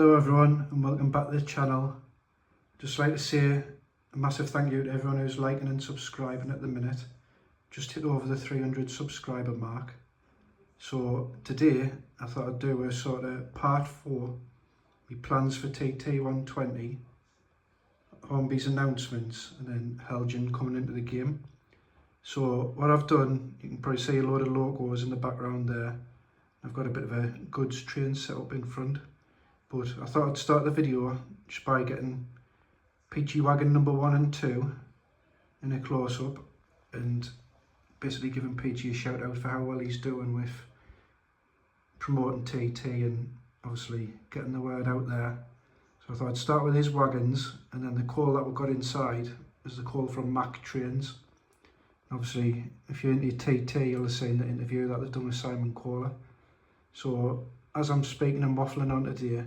Hello everyone and welcome back to the channel. Just like to say a massive thank you to everyone who's liking and subscribing at the minute. Just hit over the 300 subscriber mark. So today I thought I'd do a sort of part 4, my plans for TT120, Hornbys announcements and then Heljan coming into the game. So what I've done, you can probably see a load of logos in the background there. I've got a bit of a goods train set up in front. But I thought I'd start the video just by getting Peachy wagon number 1 and 2 in a close-up and basically giving Peachy a shout out for how well he's doing with promoting TT and obviously getting the word out there. So I thought I'd start with his wagons, and then the call that we got inside is the call from Mactrains. Obviously if you're into TT you'll have seen the interview that they've done with Simon Kohler. So as I'm speaking and waffling on today,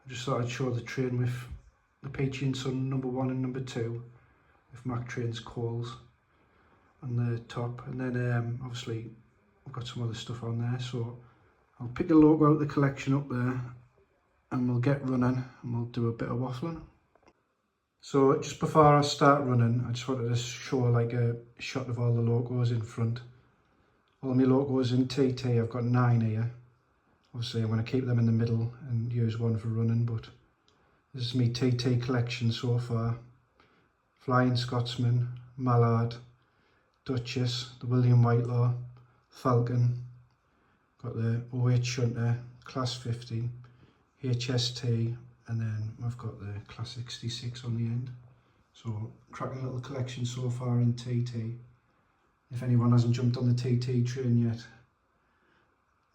I just thought I'd show the train with the Peachy and Son number 1 and number 2 with Mactrains calls on the top, and then obviously I've got some other stuff on there. So I'll pick the logo out of the collection up there and we'll get running and we'll do a bit of waffling. So just before I start running, I just wanted to show like a shot of all the logos in front. All my logos in TT, I've got 9 here. Obviously I'm going to keep them in the middle and use one for running, but this is my TT collection so far. Flying Scotsman, Mallard, Duchess, the William Whitelaw, Falcon, got the 08 Shunter, Class 50, HST, and then I've got the Class 66 on the end. So cracking little collection so far in TT. If anyone hasn't jumped on the TT train yet,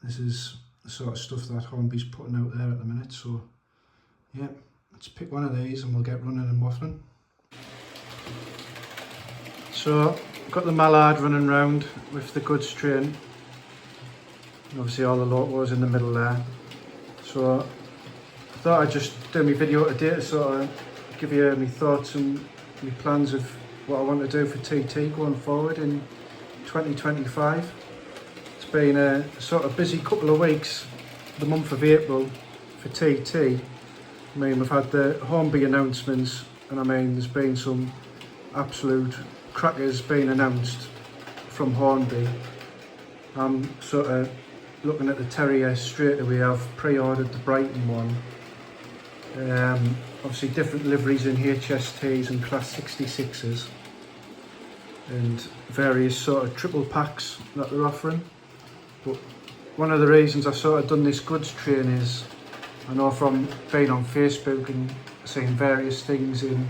this is the sort of stuff that Hornby's putting out there at the minute. So yeah, let's pick one of these and we'll get running and waffling. So I've got the Mallard running round with the goods train. Obviously all the logos in the middle there. So I thought I'd just do my video today to sort of give you my thoughts and my plans of what I want to do for TT going forward in 2025. It's been a sort of busy couple of weeks, the month of April for TT. I mean, we've had the Hornby announcements, and I mean there's been some absolute crackers being announced from Hornby. I'm sort of looking at the Terrier straight away. I've pre-ordered the Brighton one. Obviously different liveries in HSTs and Class 66s. And various sort of triple packs that they're offering. But one of the reasons I've sort of done this goods train is, I know from being on Facebook and seeing various things in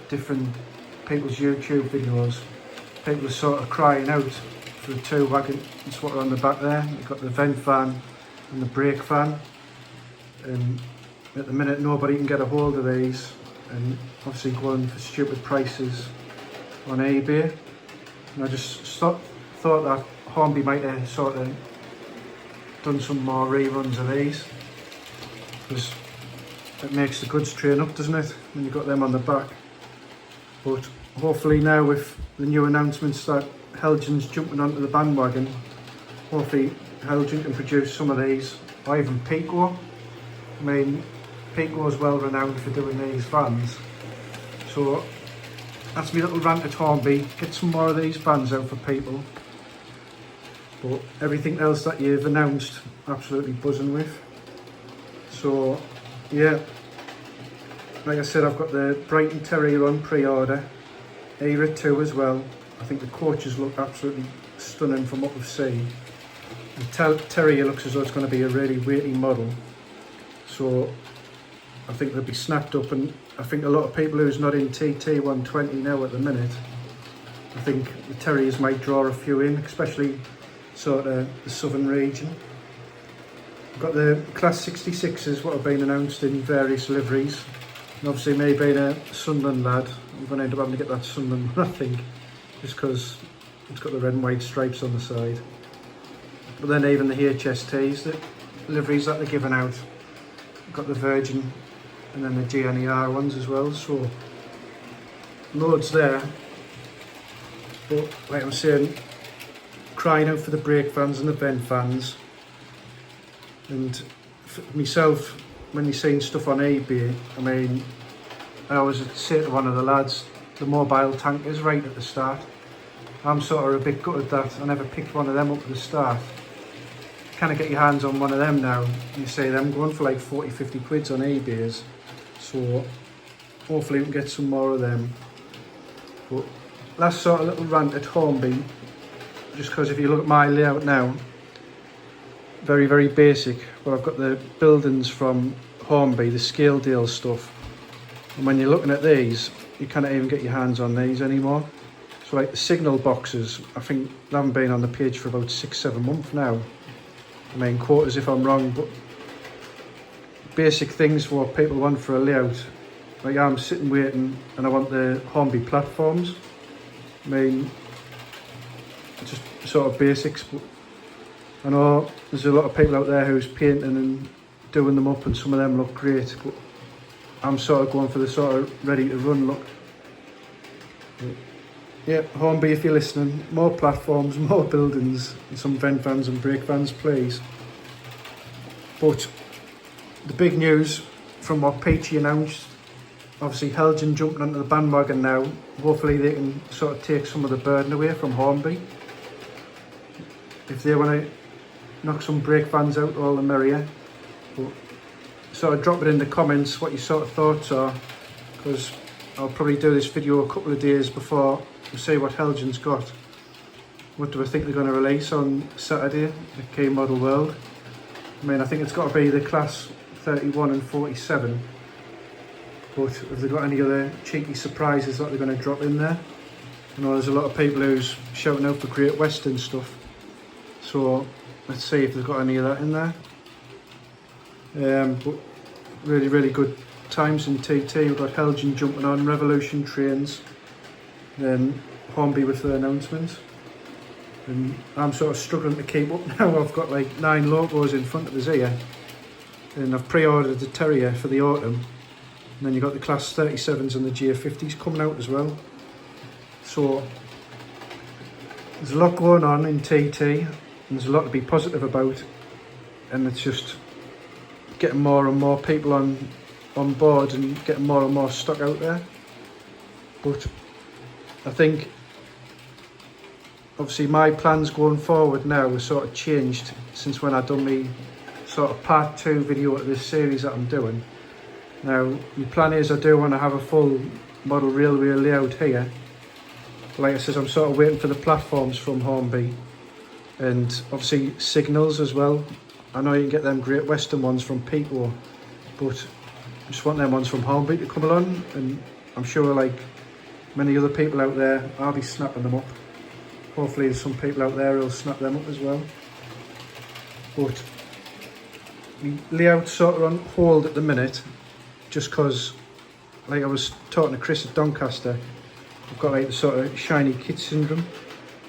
different people's YouTube videos, people are sort of crying out for the 2 wagons. That's what are on the back there. You've got the vent fan and the brake fan. And at the minute nobody can get a hold of these, and obviously going for stupid prices on eBay. And I just thought that Hornby might have sort of done some more reruns of these, because it makes the goods train up, doesn't it, when you've got them on the back. But hopefully now with the new announcements that Heljan's jumping onto the bandwagon, hopefully Heljan can produce some of these, or even Pico. I mean, Pico's well renowned for doing these vans. So that's my little rant at Hornby. Get some more of these vans out for people. But everything else that you've announced, absolutely buzzing with. So yeah, like I said, I've got the Brighton Terrier on pre-order, Era 2 as well. I think the coaches look absolutely stunning from what we've seen. The Terrier looks as though it's going to be a really weighty model. So I think they'll be snapped up, and I think a lot of people who's not in TT120 now at the minute, I think the Terriers might draw a few in, especially sort of the southern region. I've got the Class 66s, what have been announced in various liveries. And obviously me being a Sunderland lad, I'm going to end up having to get that Sunderland one, I think, just because it's got the red and white stripes on the side. But then even the HSTs, the liveries that they're giving out, got the Virgin and then the GNER ones as well, so loads there. But like I'm saying, crying out for the brake fans and the vent fans. And for myself, when you're seeing stuff on eBay, I mean, I always say to one of the lads, the mobile tankers right at the start. I'm sort of a bit gutted that I never picked one of them up at the start. Kind of get your hands on one of them now. You see them going for like 40-50 quids on eBays. So hopefully we can get some more of them. But last sort of little rant at Hornby, just because if you look at my layout now, very, very basic, but I've got the buildings from Hornby, the scale deal stuff. And when you're looking at these, you can't even get your hands on these anymore. So like the signal boxes, I think they haven't been on the page for about 6-7 months now. I mean, quote us if I'm wrong, but basic things what people want for a layout. Like I'm sitting waiting and I want the Hornby platforms. I mean, just sort of basics, but I know there's a lot of people out there who's painting and doing them up and some of them look great, but I'm sort of going for the sort of ready to run look. But yeah, Hornby, if you're listening, more platforms, more buildings, and some vent vans and brake vans, please. But the big news from what Peachy announced, obviously Heljan jumping onto the bandwagon now. Hopefully they can sort of take some of the burden away from Hornby. If they want to knock some brake vans out, all the merrier. But sort of drop it in the comments what your sort of thoughts are, because I'll probably do this video a couple of days before we see what Heljan's got. What do I think they're going to release on Saturday at K Model World? I mean, I think it's got to be the class 31 and 47. But have they got any other cheeky surprises that they're going to drop in there? I know there's a lot of people who's shouting out for Great Western stuff. So let's see if they've got any of that in there. But really, really good times in TT. We've got Heljan jumping on, Revolution Trains, then Hornby with their announcements. And I'm sort of struggling to keep up now. I've got like 9 locos in front of us here. And I've pre-ordered the Terrier for the autumn. And then you've got the class 37s and the J50s coming out as well. So there's a lot going on in TT. And there's a lot to be positive about. And it's just getting more and more people on board and getting more and more stock out there. But I think obviously my plans going forward now are sort of changed since when I done my sort of part 2 video of this series that I'm doing. Now my plan is I do want to have a full model railway layout here. Like I said, I'm sort of waiting for the platforms from Hornby and obviously signals as well. I know you can get them Great Western ones from Pico, but I just want them ones from Hornby to come along, and I'm sure like many other people out there, I'll be snapping them up. Hopefully there's some people out there who'll snap them up as well. But the layout's sort of on hold at the minute, just because, like I was talking to Chris at Doncaster, I've got like the sort of shiny kid syndrome.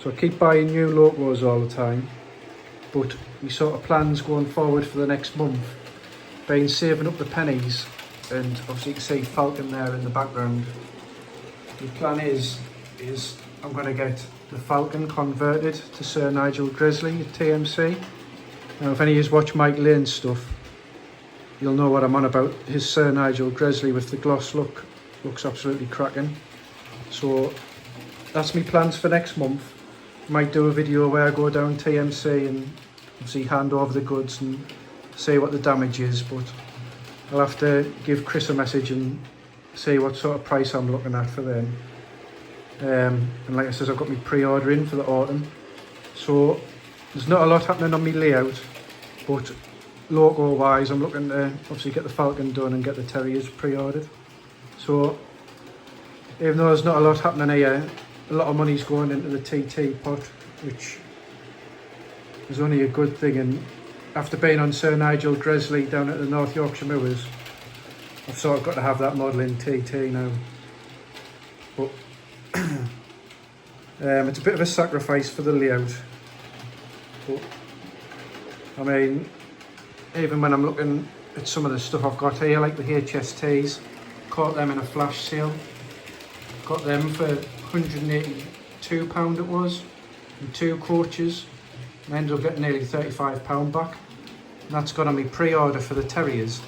So I keep buying new locos all the time, but my sort of plans going forward for the next month, been saving up the pennies, and obviously you can see Falcon there in the background. The plan is I'm going to get the Falcon converted to Sir Nigel Gresley at TMC. Now if any of you watch Mike Lane's stuff, you'll know what I'm on about. His Sir Nigel Gresley with the gloss look looks absolutely cracking. So that's my plans for next month. Might do a video where I go down TMC and obviously hand over the goods and see what the damage is, but I'll have to give Chris a message and see what sort of price I'm looking at for them. And like I said, I've got my pre-order in for the autumn, so there's not a lot happening on my layout, but logo wise I'm looking to obviously get the Falcon done and get the Terriers pre-ordered. So even though there's not a lot happening here, a lot of money's going into the TT pot, which is only a good thing. And after being on Sir Nigel Gresley down at the North Yorkshire Moors, I've sort of got to have that model in TT now. But it's a bit of a sacrifice for the layout. But I mean, even when I'm looking at some of the stuff I've got here, like the HSTs, caught them in a flash sale. Got them for £182 it was, and 2 coaches, and I ended up getting nearly £35 back. And that's gone on my pre-order for the Terriers.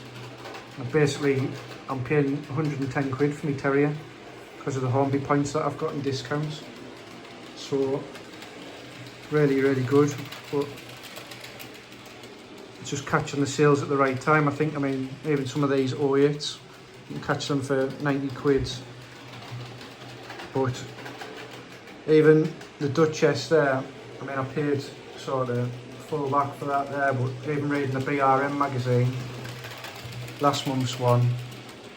I'm paying 110 quid for my terrier because of the Hornby points that I've got in discounts. So really good, but it's just catching the sales at the right time. I think, I mean, even some of these 08s, you can catch them for 90 quid. But even the Duchess there, I mean, I paid sort of full back for that there, but even reading the BRM magazine, last month's one,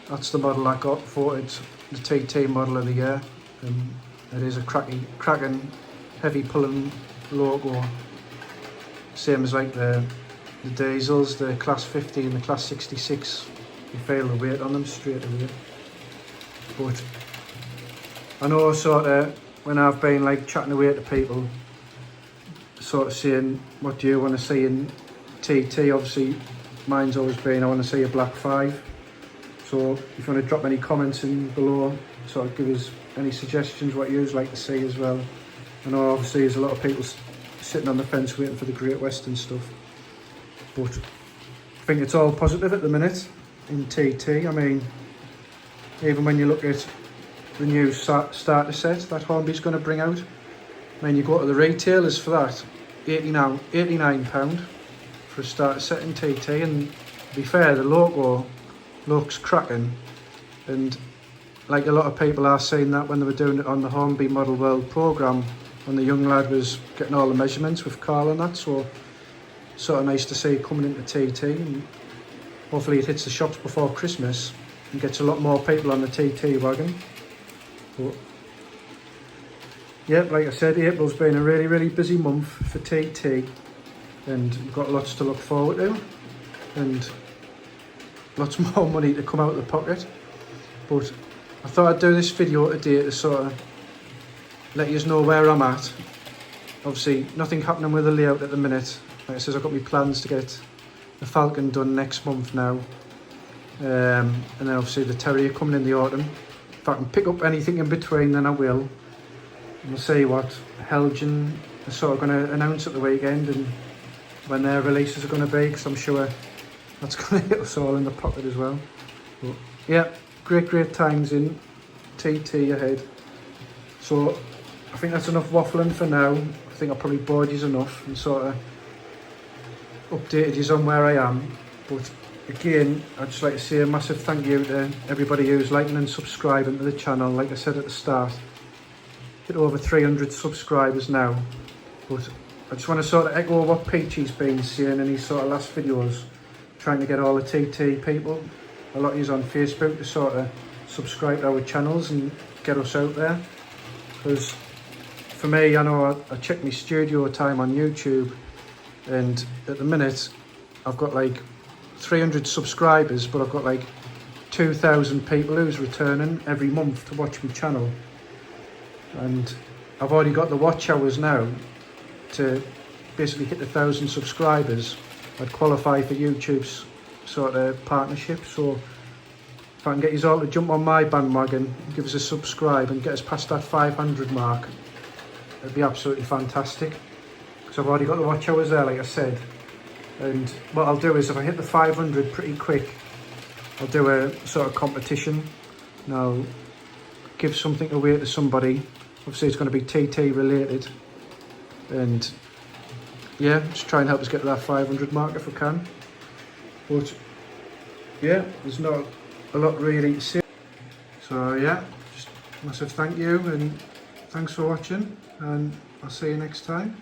that's the model I got voted the TT model of the year, and it is a cracking heavy pulling logo, same as like the diesels, the class 50 and the class 66. You feel the weight on them straight away. But I know sort of when I've been like chatting away to people, sort of saying, what do you want to see in TT? Obviously mine's always been, I want to see a black 5. So if you want to drop any comments in below, sort of give us any suggestions what you'd like to see as well. I know obviously there's a lot of people sitting on the fence waiting for the Great Western stuff, but I think it's all positive at the minute in TT. I mean, even when you look at the new starter set that Hornby's going to bring out, I mean, you go to the retailers for that, £89 for a starter set in TT, and to be fair, the logo looks cracking, and like a lot of people are saying that when they were doing it on the Hornby Model World programme, when the young lad was getting all the measurements with Carl and that, so sort of nice to see it coming into TT, and hopefully it hits the shops before Christmas and gets a lot more people on the TT wagon. But yeah, like I said, April's been a really busy month for TT, and we've got lots to look forward to and lots more money to come out of the pocket. But I thought I'd do this video today to sort of let you know where I'm at. Obviously nothing happening with the layout at the minute. Like I said, I've got my plans to get the Falcon done next month now, and then obviously the Terrier coming in the autumn. If I can pick up anything in between, then I will. And we'll see what Heljan are sort of going to announce at the weekend and when their releases are going to be, because I'm sure that's going to hit us all in the pocket as well. But yeah, great times in TT ahead. So I think that's enough waffling for now. I think I probably bored you enough and sort of updated you on where I am. But again, I'd just like to say a massive thank you to everybody who's liking and subscribing to the channel. Like I said at the start, hit over 300 subscribers now. But I just want to sort of echo what Peachy's been saying in his sort of last videos, trying to get all the TT people, a lot of yous on Facebook, to sort of subscribe to our channels and get us out there. Because for me, I know I check my studio time on YouTube, and at the minute I've got like 300 subscribers, but I've got like 2,000 people who's returning every month to watch my channel, and I've already got the watch hours now to basically hit 1,000 subscribers. I'd qualify for YouTube's sort of partnership. So if I can get you all to jump on my bandwagon, give us a subscribe and get us past that 500 mark, it'd be absolutely fantastic. Because I've already got the watch hours there, like I said. And what I'll do is, if I hit the 500 pretty quick, I'll do a sort of competition and I'll give something away to somebody. Obviously it's going to be TT related, and yeah, just try and help us get to that 500 mark if we can. But yeah, there's not a lot really to say. So yeah, just massive thank you and thanks for watching, and I'll see you next time.